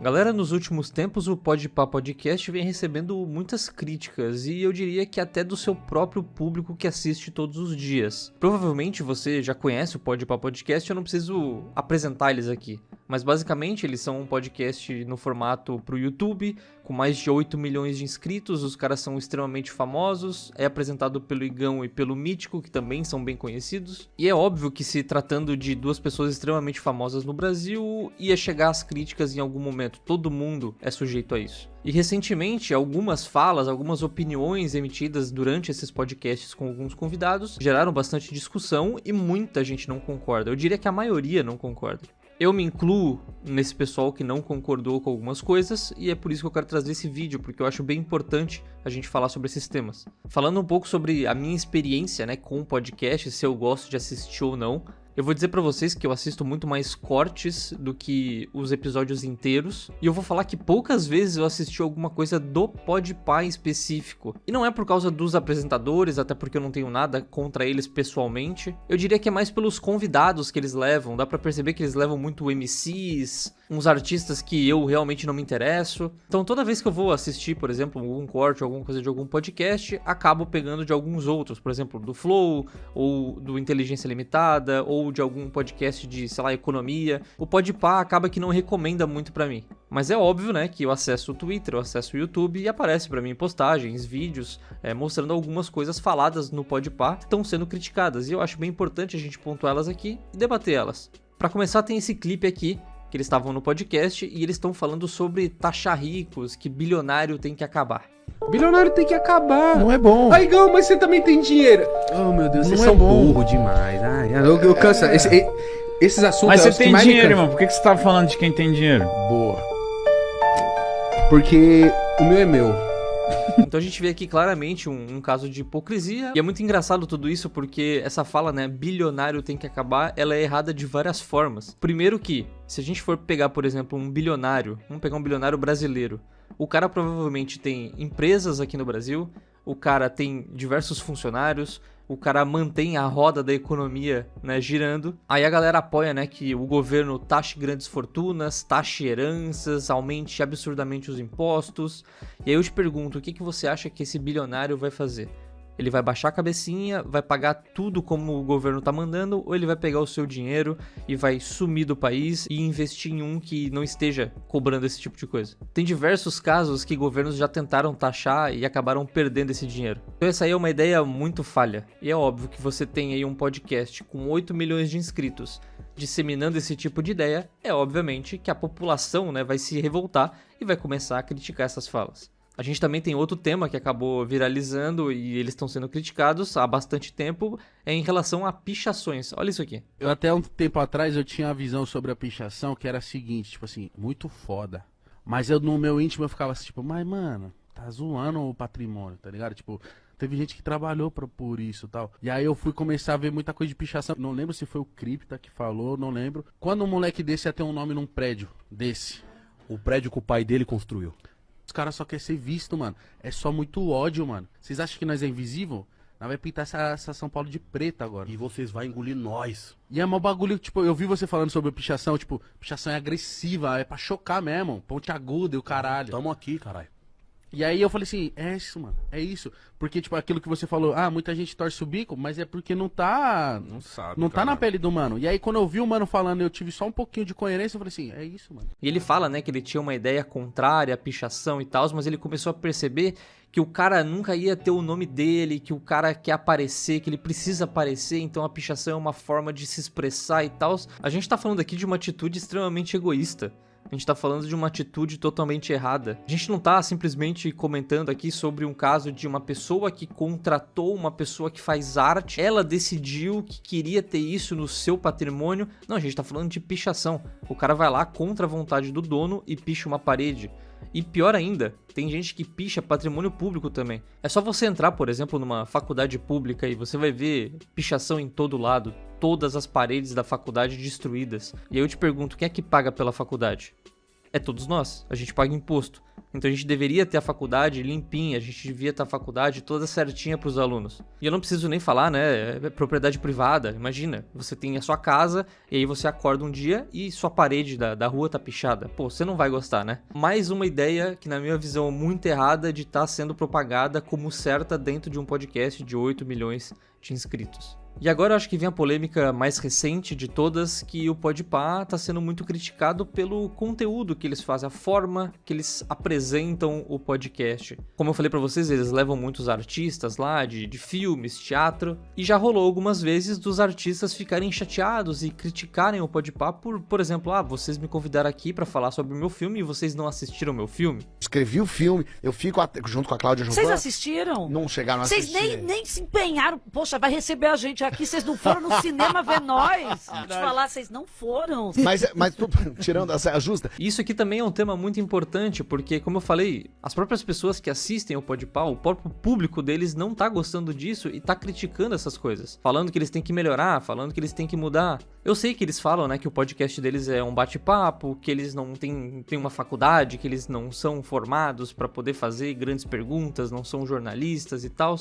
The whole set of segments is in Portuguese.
Galera, nos últimos tempos o Podpah Podcast vem recebendo muitas críticas e eu diria que até do seu próprio público que assiste todos os dias. Provavelmente você já conhece o Podpah Podcast, eu não preciso apresentar eles aqui. Mas basicamente eles são um podcast no formato pro YouTube, com mais de 8 milhões de inscritos, os caras são extremamente famosos, é apresentado pelo Igão e pelo Mítico, que também são bem conhecidos. E é óbvio que se tratando de duas pessoas extremamente famosas no Brasil, ia chegar às críticas em algum momento, todo mundo é sujeito a isso. E recentemente, algumas falas, algumas opiniões emitidas durante esses podcasts com alguns convidados geraram bastante discussão e muita gente não concorda, eu diria que a maioria não concorda. Eu me incluo nesse pessoal que não concordou com algumas coisas e é por isso que eu quero trazer esse vídeo, porque eu acho bem importante a gente falar sobre esses temas. Falando um pouco sobre a minha experiência, com o podcast, se eu gosto de assistir ou não, eu vou dizer pra vocês que eu assisto muito mais cortes do que os episódios inteiros. E eu vou falar que poucas vezes eu assisti alguma coisa do Podpah em específico. E não é por causa dos apresentadores, até porque eu não tenho nada contra eles pessoalmente. Eu diria que é mais pelos convidados que eles levam. Dá pra perceber que eles levam muito MCs, uns artistas que eu realmente não me interesso. Então toda vez que eu vou assistir, por exemplo, algum corte, alguma coisa de algum podcast, acabo pegando de alguns outros. Por exemplo, do Flow, ou do Inteligência Limitada, ou de algum podcast de, economia. O Podpah acaba que não recomenda muito pra mim. Mas é óbvio, que eu acesso o Twitter, eu acesso o YouTube e aparece pra mim postagens, vídeos, mostrando algumas coisas faladas no Podpah que estão sendo criticadas. E eu acho bem importante a gente pontuar elas aqui e debater elas. Pra começar, tem esse clipe aqui, que eles estavam no podcast e eles estão falando sobre taxar ricos, que bilionário tem que acabar. Bilionário tem que acabar. Não é bom. Aí, Gão, mas você também tem dinheiro. Oh, meu Deus, vocês são burro demais. Ai, eu canso. Esses assuntos... Mas você tem dinheiro, irmão. Por que você tava falando de quem tem dinheiro? Boa. Porque o meu é meu. Então a gente vê aqui claramente um caso de hipocrisia. E é muito engraçado tudo isso porque essa fala, bilionário tem que acabar, ela é errada de várias formas. Primeiro que, se a gente for pegar, por exemplo, um bilionário, vamos pegar um bilionário brasileiro, o cara provavelmente tem empresas aqui no Brasil, o cara tem diversos funcionários, o cara mantém a roda da economia, girando. Aí a galera apoia, que o governo taxe grandes fortunas, taxe heranças, aumente absurdamente os impostos. E aí eu te pergunto, o que você acha que esse bilionário vai fazer? Ele vai baixar a cabecinha, vai pagar tudo como o governo tá mandando, ou ele vai pegar o seu dinheiro e vai sumir do país e investir em um que não esteja cobrando esse tipo de coisa? Tem diversos casos que governos já tentaram taxar e acabaram perdendo esse dinheiro. Então essa aí é uma ideia muito falha. E é óbvio que você tem aí um podcast com 8 milhões de inscritos disseminando esse tipo de ideia, é obviamente que a população vai se revoltar e vai começar a criticar essas falas. A gente também tem outro tema que acabou viralizando e eles estão sendo criticados há bastante tempo, em relação a pichações. Olha isso aqui. Eu até um tempo atrás eu tinha a visão sobre a pichação que era a seguinte, muito foda. Mas no meu íntimo eu ficava assim, mas mano, tá zoando o patrimônio, tá ligado? Teve gente que trabalhou por isso e tal. E aí eu fui começar a ver muita coisa de pichação. Não lembro se foi o Cripta que falou, não lembro. Quando um moleque desse ia ter um nome num prédio desse? O prédio que o pai dele construiu. Os caras só querem ser visto, mano. É só muito ódio, mano. Vocês acham que nós é invisível? Nós vai pintar essa São Paulo de preto agora. E vocês vão engolir nós. E é um bagulho, eu vi você falando sobre pichação, pichação é agressiva, é pra chocar mesmo. Ponte aguda e o caralho. Tamo aqui, caralho. E aí eu falei assim, é isso, mano, é isso. Porque, aquilo que você falou, muita gente torce o bico, mas é porque não tá... Não sabe, não tá na pele do mano. E aí quando eu vi o mano falando, eu tive só um pouquinho de coerência, eu falei assim, é isso, mano. E ele fala, que ele tinha uma ideia contrária à pichação e tal, mas ele começou a perceber que o cara nunca ia ter o nome dele, que o cara quer aparecer, que ele precisa aparecer, então a pichação é uma forma de se expressar e tal. A gente tá falando aqui de uma atitude extremamente egoísta. A gente tá falando de uma atitude totalmente errada. A gente não tá simplesmente comentando aqui sobre um caso de uma pessoa que contratou uma pessoa que faz arte. Ela decidiu que queria ter isso no seu patrimônio. Não, a gente tá falando de pichação. O cara vai lá contra a vontade do dono e picha uma parede. E pior ainda, tem gente que picha patrimônio público também. É só você entrar, por exemplo, numa faculdade pública e você vai ver pichação em todo lado. Todas as paredes da faculdade destruídas. E aí eu te pergunto, quem é que paga pela faculdade? é todos nós. A gente paga imposto. Então a gente deveria ter a faculdade limpinha, a gente devia ter a faculdade toda certinha para os alunos. E eu não preciso nem falar, né? É propriedade privada. Imagina, você tem a sua casa e aí você acorda um dia e sua parede da rua tá pichada. Pô, você não vai gostar, né? Mais uma ideia que, na minha visão, é muito errada de estar sendo propagada como certa dentro de um podcast de 8 milhões de inscritos. E agora eu acho que vem a polêmica mais recente de todas, que o Podpah tá sendo muito criticado pelo conteúdo que eles fazem, a forma que eles apresentam o podcast. Como eu falei pra vocês, eles levam muitos artistas lá de filmes, teatro, e já rolou algumas vezes dos artistas ficarem chateados e criticarem o Podpah por exemplo, vocês me convidaram aqui pra falar sobre o meu filme e vocês não assistiram o meu filme. Escrevi o filme, eu fico junto com a Cláudia Vocês Giovanna. assistiram? Não chegaram a assistir. Vocês nem se empenharam. Poxa, vai receber a gente aqui, vocês não foram no cinema ver nós. Vou te falar, vocês não foram. Mas tirando a saia justa, E isso aqui também é um tema muito importante, porque, como eu falei, as próprias pessoas que assistem o Podpah, o próprio público deles não tá gostando disso e tá criticando essas coisas. Falando que eles têm que melhorar, falando que eles têm que mudar. Eu sei que eles falam, né, que o podcast deles é um bate-papo, que eles não têm uma faculdade, que eles não são formados pra poder fazer grandes perguntas, não são jornalistas e tal.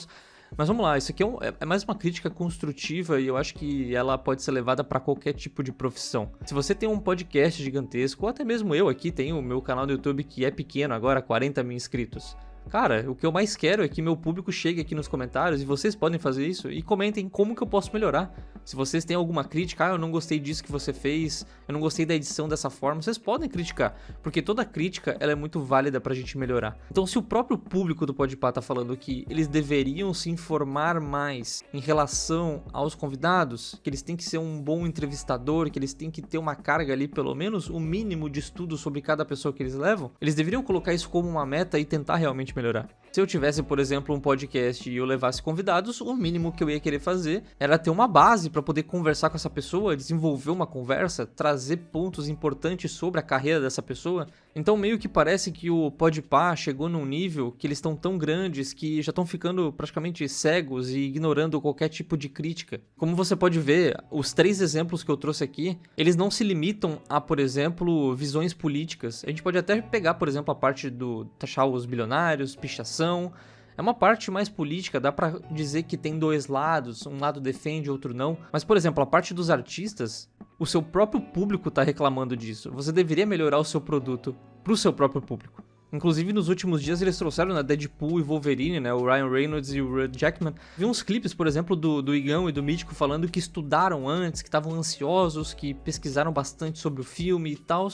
Mas vamos lá, isso aqui é mais uma crítica construtiva e eu acho que ela pode ser levada para qualquer tipo de profissão. Se você tem um podcast gigantesco, ou até mesmo eu aqui tenho o meu canal do YouTube que é pequeno agora, 40 mil inscritos. Cara, o que eu mais quero é que meu público chegue aqui nos comentários, e vocês podem fazer isso, e comentem como que eu posso melhorar. Se vocês têm alguma crítica, eu não gostei disso que você fez, eu não gostei da edição dessa forma, vocês podem criticar, porque toda crítica ela é muito válida pra gente melhorar. Então, se o próprio público do Podpah tá falando que eles deveriam se informar mais em relação aos convidados, que eles têm que ser um bom entrevistador, que eles têm que ter uma carga ali, pelo menos o mínimo de estudo sobre cada pessoa que eles levam, eles deveriam colocar isso como uma meta e tentar realmente melhorar. Se eu tivesse, por exemplo, um podcast e eu levasse convidados, o mínimo que eu ia querer fazer era ter uma base para poder conversar com essa pessoa, desenvolver uma conversa, trazer pontos importantes sobre a carreira dessa pessoa. Então meio que parece que o Podpah chegou num nível que eles estão tão grandes que já estão ficando praticamente cegos e ignorando qualquer tipo de crítica. Como você pode ver, os 3 exemplos que eu trouxe aqui, eles não se limitam a, por exemplo, visões políticas. A gente pode até pegar, por exemplo, a parte do taxar os bilionários, pichação. É uma parte mais política, dá pra dizer que tem 2 lados, um lado defende, outro não. Mas, por exemplo, a parte dos artistas, o seu próprio público tá reclamando disso. Você deveria melhorar o seu produto pro seu próprio público. Inclusive, nos últimos dias, eles trouxeram, né, Deadpool e Wolverine, né, o Ryan Reynolds e o Hugh Jackman. Vi uns clipes, por exemplo, do Igão e do Mítico falando que estudaram antes, que estavam ansiosos, que pesquisaram bastante sobre o filme e tal.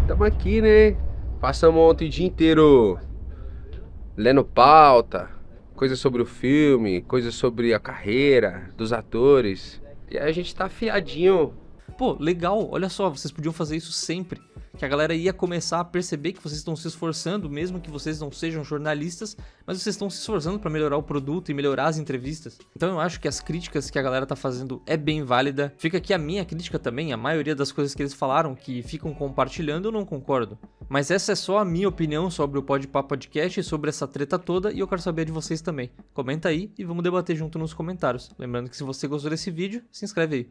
Tamo aqui, né? Passamos ontem o dia inteiro lendo pauta, coisas sobre o filme, coisas sobre a carreira dos atores. E aí a gente tá afiadinho. Pô, legal, olha só, vocês podiam fazer isso sempre. Que a galera ia começar a perceber que vocês estão se esforçando, mesmo que vocês não sejam jornalistas, mas vocês estão se esforçando para melhorar o produto e melhorar as entrevistas. Então eu acho que as críticas que a galera tá fazendo é bem válida. Fica aqui a minha crítica também, a maioria das coisas que eles falaram, que ficam compartilhando, eu não concordo. Mas essa é só a minha opinião sobre o Podpah Podcast e sobre essa treta toda, e eu quero saber de vocês também. Comenta aí e vamos debater junto nos comentários. Lembrando que se você gostou desse vídeo, se inscreve aí.